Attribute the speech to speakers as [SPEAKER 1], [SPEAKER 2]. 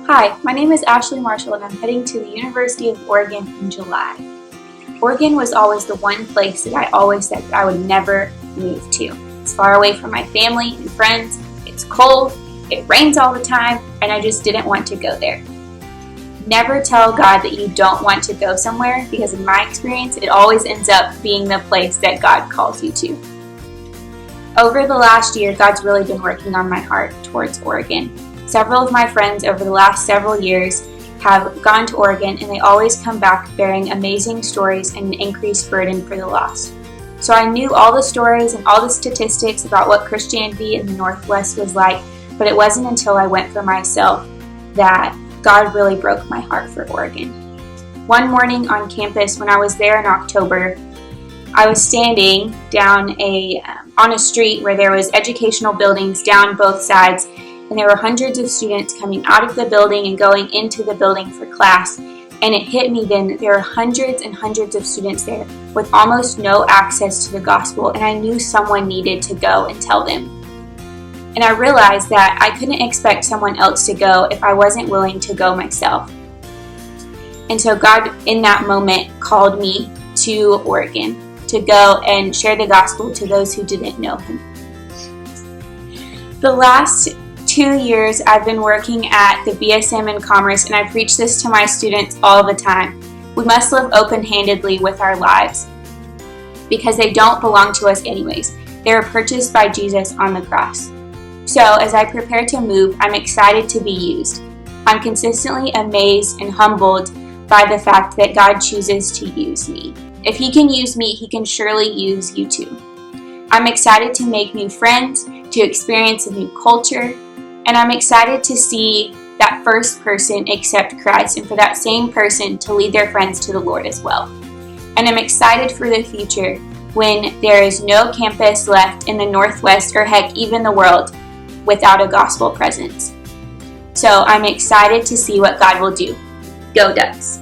[SPEAKER 1] Hi, my name is Ashley Marshall and I'm heading to the University of Oregon in July. Oregon was always the one place that I always said I would never move to. It's far away from my family and friends, it's cold, it rains all the time, and I just didn't want to go there. Never tell God that you don't want to go somewhere, because in my experience, it always ends up being the place that God calls you to. Over the last year, God's really been working on my heart towards Oregon. Several of my friends over the last several years have gone to Oregon, and they always come back bearing amazing stories and an increased burden for the lost. So I knew all the stories and all the statistics about what Christianity in the Northwest was like, but it wasn't until I went for myself that God really broke my heart for Oregon. One morning on campus when I was there in October, I was standing down on a street where there was educational buildings down both sides, and there were hundreds of students coming out of the building and going into the building for class. And it hit me then that there are hundreds and hundreds of students there with almost no access to the gospel, and I knew someone needed to go and tell them. And I realized that I couldn't expect someone else to go if I wasn't willing to go myself. And so God, in that moment, called me to Oregon to go and share the gospel to those who didn't know Him. The last 2 years, I've been working at the BSM in Commerce, and I preach this to my students all the time. We must live open-handedly with our lives because they don't belong to us anyways. They were purchased by Jesus on the cross. So as I prepare to move, I'm excited to be used. I'm consistently amazed and humbled by the fact that God chooses to use me. If He can use me, He can surely use you too. I'm excited to make new friends, to experience a new culture, and I'm excited to see that first person accept Christ and for that same person to lead their friends to the Lord as well. And I'm excited for the future when there is no campus left in the Northwest, or heck, even the world, without a gospel presence. So I'm excited to see what God will do. Go Ducks!